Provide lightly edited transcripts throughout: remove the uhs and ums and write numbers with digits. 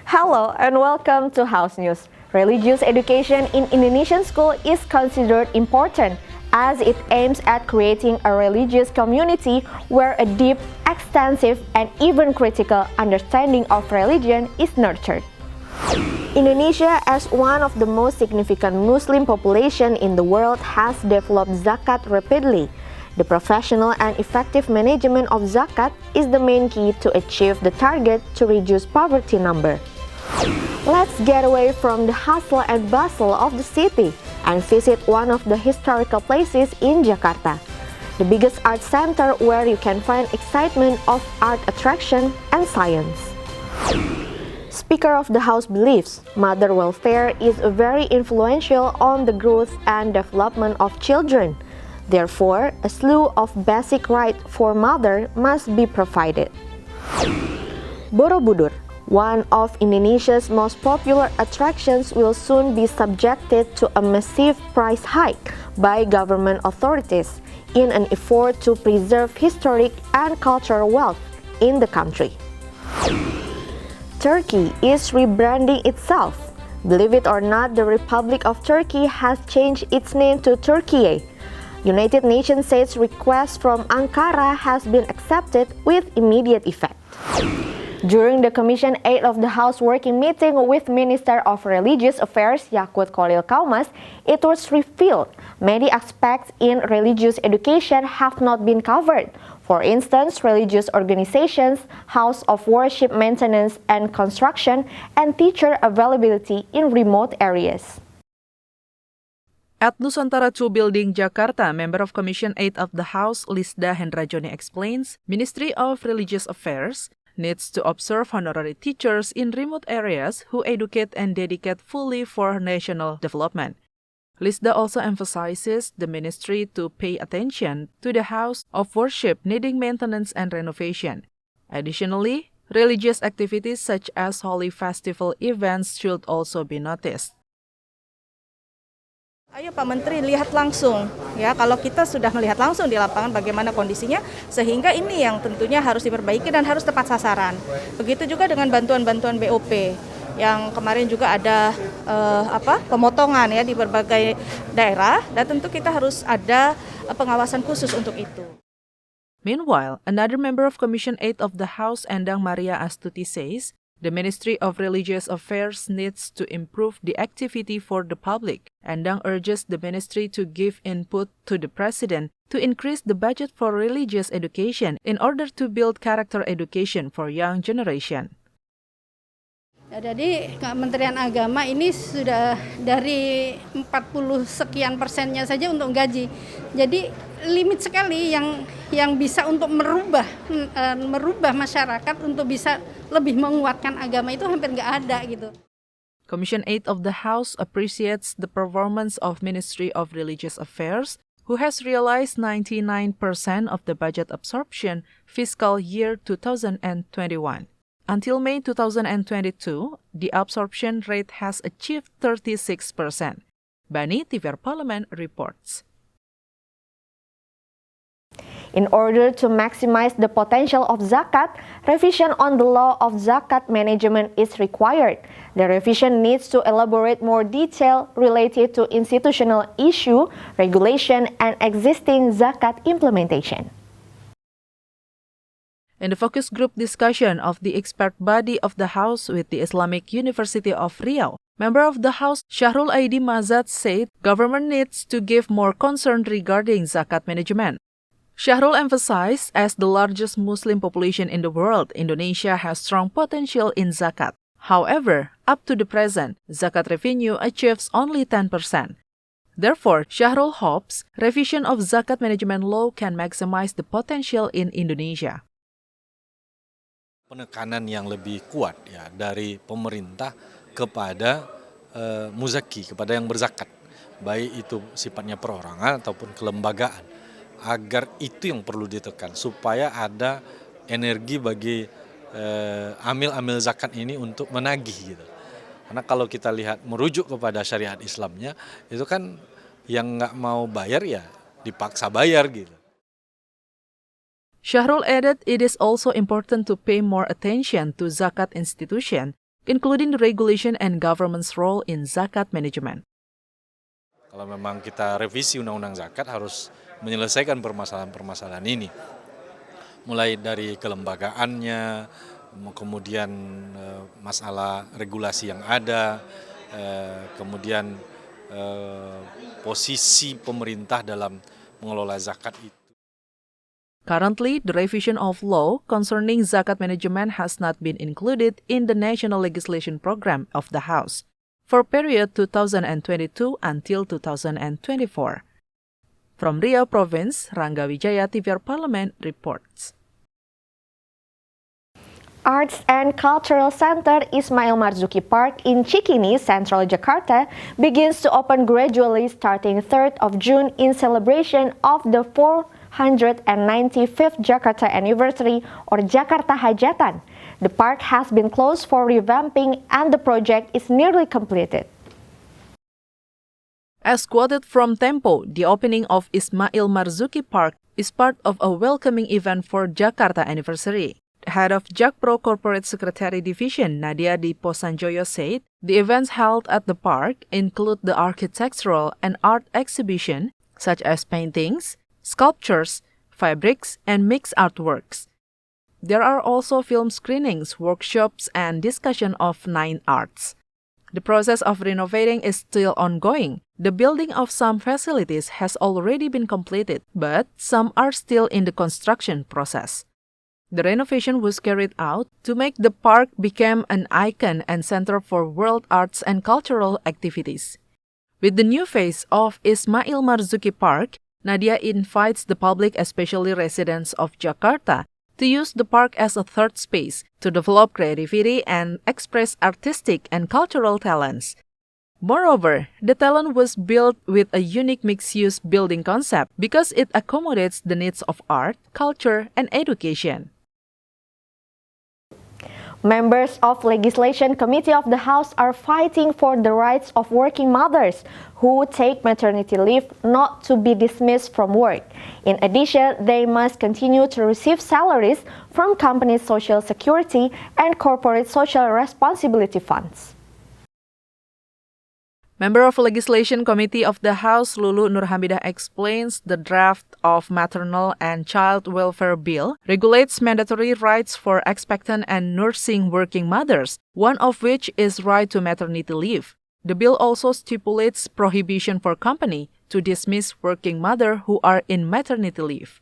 Hello and welcome to House News. Religious education in Indonesian school is considered important as it aims at creating a religious community where a deep, extensive, and even critical understanding of religion is nurtured. Indonesia, as one of the most significant Muslim population in the world, has developed zakat rapidly. The professional and effective management of zakat is the main key to achieve the target to reduce poverty number. Let's get away from the hustle and bustle of the city and visit one of the historical places in Jakarta, the biggest art center where you can find excitement of art attraction and science. Speaker of the House believes mother welfare is very influential on the growth and development of children. Therefore, a slew of basic rights for mother must be provided. Borobudur, one of Indonesia's most popular attractions, will soon be subjected to a massive price hike by government authorities in an effort to preserve historic and cultural wealth in the country. Turkey is rebranding itself. Believe it or not, the Republic of Turkey has changed its name to Turkiye. United Nations says request from Ankara has been accepted with immediate effect. During the Commission 8 of the House working meeting with Minister of Religious Affairs Yakut Kolil Kaumas, it was revealed many aspects in religious education have not been covered. For instance, religious organizations, house of worship maintenance and construction, and teacher availability in remote areas. At Nusantara II Building, Jakarta, member of Commission 8 of the House, Lisda Hendrajoni, explains, Ministry of Religious Affairs needs to observe honorary teachers in remote areas who educate and dedicate fully for national development. Lisda also emphasizes the ministry to pay attention to the house of worship needing maintenance and renovation. Additionally, religious activities such as holy festival events should also be noticed. Ayo Pak Menteri lihat langsung ya, kalau kita sudah melihat langsung di lapangan bagaimana kondisinya, sehingga ini yang tentunya harus diperbaiki dan harus tepat sasaran. Begitu juga dengan bantuan-bantuan BOP yang kemarin juga ada pemotongan ya di berbagai daerah, dan tentu kita harus ada pengawasan khusus untuk itu. Meanwhile, another member of Commission 8 of the House, Endang Maria Astuti, says the Ministry of Religious Affairs needs to improve the activity for the public. Endang urges the ministry to give input to the President to increase the budget for religious education in order to build character education for young generation. Jadi Kementerian Agama ini sudah dari 40 sekian persennya saja untuk gaji. Jadi limit sekali yang bisa untuk merubah masyarakat untuk bisa lebih menguatkan agama itu hampir nggak ada gitu. Commission 8 of the House appreciates the performance of Ministry of Religious Affairs, who has realized 99% of the budget absorption fiscal year 2021. Until May 2022, the absorption rate has achieved 36%. Bani, TVR Parlemen reports. In order to maximize the potential of zakat, revision on the law of zakat management is required. The revision needs to elaborate more detail related to institutional issue, regulation, and existing zakat implementation. In the focus group discussion of the expert body of the House with the Islamic University of Riau, member of the House Syahrul Aidi Mazat said government needs to give more concern regarding zakat management. Syahrul emphasized, as the largest Muslim population in the world, Indonesia has strong potential in zakat. However, up to the present, zakat revenue achieves only 10%. Therefore, Syahrul hopes revision of zakat management law can maximize the potential in Indonesia. Penekanan yang lebih kuat ya dari pemerintah kepada muzaki, kepada yang berzakat, baik itu sifatnya perorangan ataupun kelembagaan, agar itu yang perlu ditekan supaya ada energi bagi amil-amil zakat ini untuk menagih gitu. Karena kalau kita lihat merujuk kepada syariat Islamnya, itu kan yang nggak mau bayar ya dipaksa bayar gitu. Syahrul added it is also important to pay more attention to zakat institution including the regulation and government's role in zakat management. Kalau memang kita revisi Undang-Undang Zakat harus menyelesaikan permasalahan-permasalahan ini. Mulai dari kelembagaannya, kemudian masalah regulasi yang ada, kemudian posisi pemerintah dalam mengelola zakat itu. Currently, the revision of law concerning zakat management has not been included in the national legislation program of the House for period 2022 until 2024. From Riau Province, Rangga Wijaya, TVR Parlemen reports. Arts and Cultural Center ISMAIL MARZUKI Park in Cikini, Central Jakarta, begins to open gradually starting 3rd of June in celebration of the 495th Jakarta anniversary or Jakarta Hajatan. The park has been closed for revamping and the project is nearly completed. As quoted from Tempo, the opening of ISMAIL MARZUKI Park is part of a welcoming event for Jakarta anniversary. Head of Jakpro Corporate Secretary Division, Nadia Dipo Sanjoyo said, the events held at the park include the architectural and art exhibition, such as paintings, sculptures, fabrics, and mixed artworks. There are also film screenings, workshops, and discussion of 9 arts. The process of renovating is still ongoing. The building of some facilities has already been completed, but some are still in the construction process. The renovation was carried out to make the park become an icon and center for world arts and cultural activities. With the new face of ISMAIL MARZUKI Park, Nadia invites the public, especially residents of Jakarta, to use the park as a third space to develop creativity and express artistic and cultural talents. Moreover, the talent was built with a unique mixed-use building concept because it accommodates the needs of art, culture, and education. Members of Legislation Committee of the House are fighting for the rights of working mothers who take maternity leave not to be dismissed from work. In addition, they must continue to receive salaries from companies' social security and corporate social responsibility funds. Member of Legislation Committee of the House Lulu Nurhamidah explains the draft of Maternal and Child Welfare Bill regulates mandatory rights for expectant and nursing working mothers, one of which is right to maternity leave. The bill also stipulates prohibition for company to dismiss working mother who are in maternity leave.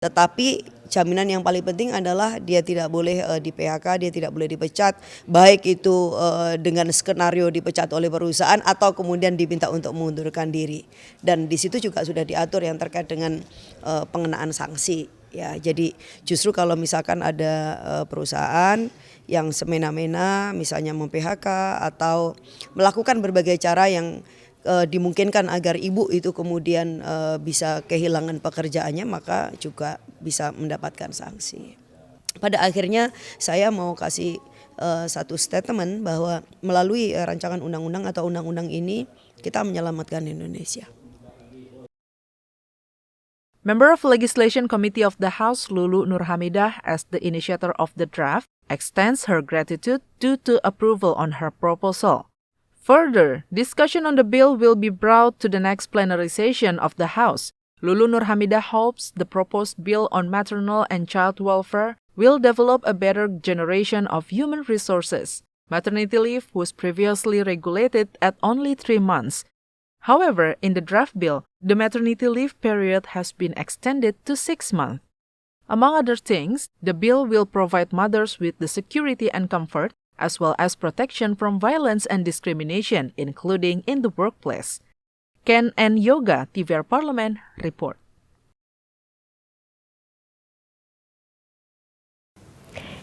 Tetapi jaminan yang paling penting adalah dia tidak boleh di PHK, dia tidak boleh dipecat, baik itu dengan skenario dipecat oleh perusahaan atau kemudian diminta untuk mengundurkan diri. Dan di situ juga sudah diatur yang terkait dengan pengenaan sanksi. Ya, jadi justru kalau misalkan ada perusahaan yang semena-mena misalnya mem-PHK atau melakukan berbagai cara yang dimungkinkan agar ibu itu kemudian bisa kehilangan pekerjaannya, maka juga bisa mendapatkan sanksi. Pada akhirnya saya mau kasih satu statement bahwa melalui rancangan undang-undang atau undang-undang ini kita menyelamatkan Indonesia. Member of Legislation Committee of the House Lulu Nurhamidah, as the initiator of the draft, extends her gratitude due to approval on her proposal. Further, discussion on the bill will be brought to the next plenary session of the House. Lulu Nurhamidah hopes the proposed bill on maternal and child welfare will develop a better generation of human resources. Maternity leave was previously regulated at only 3 months. However, in the draft bill, the maternity leave period has been extended to 6 months. Among other things, the bill will provide mothers with the security and comfort as well as protection from violence and discrimination, including in the workplace. Ken and Yoga, TVR Parlemen, report.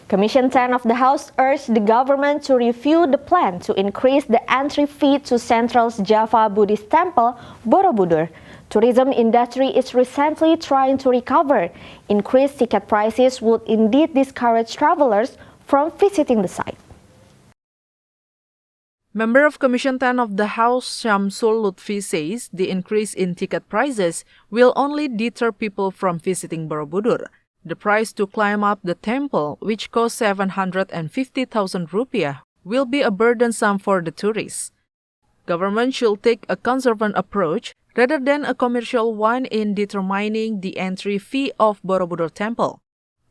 Commission 10 of the House urged the government to review the plan to increase the entry fee to Central's Java Buddhist temple, Borobudur. Tourism industry is recently trying to recover. Increased ticket prices would indeed discourage travelers from visiting the site. Member of Commission 10 of the House Syamsul Lutfi says the increase in ticket prices will only deter people from visiting Borobudur. The price to climb up the temple, which costs 750,000 rupiah, will be a burdensome for the tourists. Government should take a conservative approach rather than a commercial one in determining the entry fee of Borobudur Temple.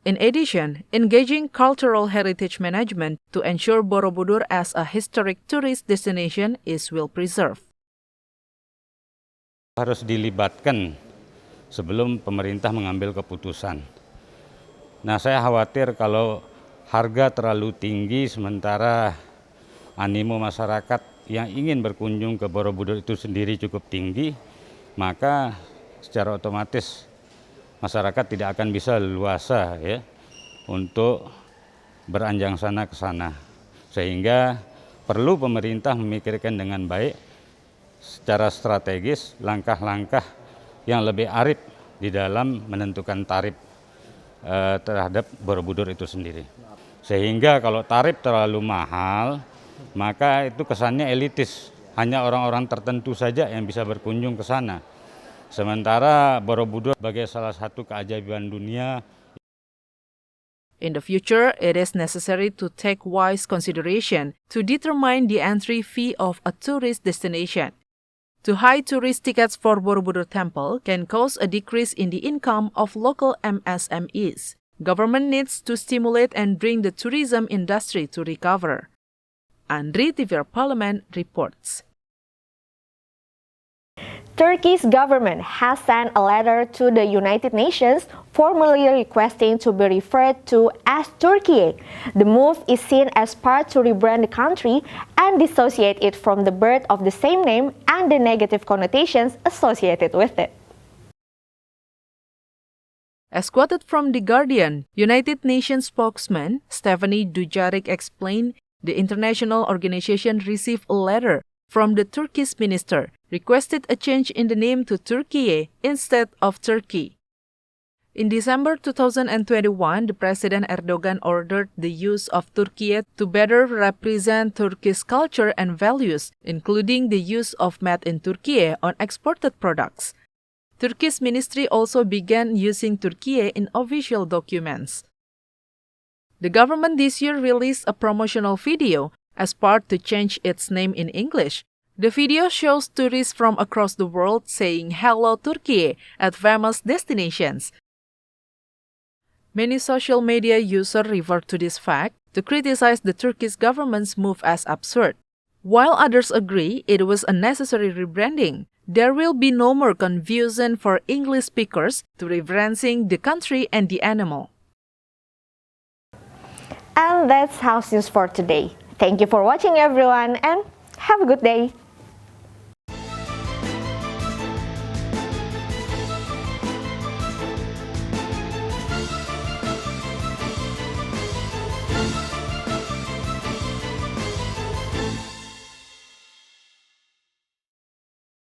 In addition, engaging cultural heritage management to ensure Borobudur as a historic tourist destination is well preserved. Harus dilibatkan sebelum pemerintah mengambil keputusan. Nah, saya khawatir kalau harga terlalu tinggi sementara animo masyarakat yang ingin berkunjung ke Borobudur itu sendiri cukup tinggi, maka secara otomatis masyarakat tidak akan bisa leluasa ya untuk beranjang sana ke sana. Sehingga perlu pemerintah memikirkan dengan baik secara strategis langkah-langkah yang lebih arif di dalam menentukan tarif terhadap Borobudur itu sendiri. Sehingga kalau tarif terlalu mahal, maka itu kesannya elitis, hanya orang-orang tertentu saja yang bisa berkunjung ke sana. Sementara Borobudur sebagai salah satu keajaiban dunia. In the future, it is necessary to take wise consideration to determine the entry fee of a tourist destination. Too high tourist tickets for Borobudur Temple can cause a decrease in the income of local MSMEs. Government needs to stimulate and bring the tourism industry to recover. Andri TVR Parlemen reports. Turkey's government has sent a letter to the United Nations formally requesting to be referred to as Turkey. The move is seen as part to rebrand the country and dissociate it from the birth of the same name and the negative connotations associated with it. As quoted from The Guardian, United Nations spokesman Stephanie Dujarric explained the international organization received a letter from the Turkish minister requested a change in the name to Turkiye instead of Turkey. In December 2021, the President Erdogan ordered the use of Turkiye to better represent Turkish culture and values, including the use of made in Turkiye on exported products. Turkish ministry also began using Turkiye in official documents. The government this year released a promotional video as part to change its name in English. The video shows tourists from across the world saying "Hello Turkey" at famous destinations. Many social media users revert to this fact to criticize the Turkish government's move as absurd. While others agree it was a necessary rebranding, there will be no more confusion for English speakers to referencing the country and the animal. And that's House News for today. Thank you for watching everyone and have a good day.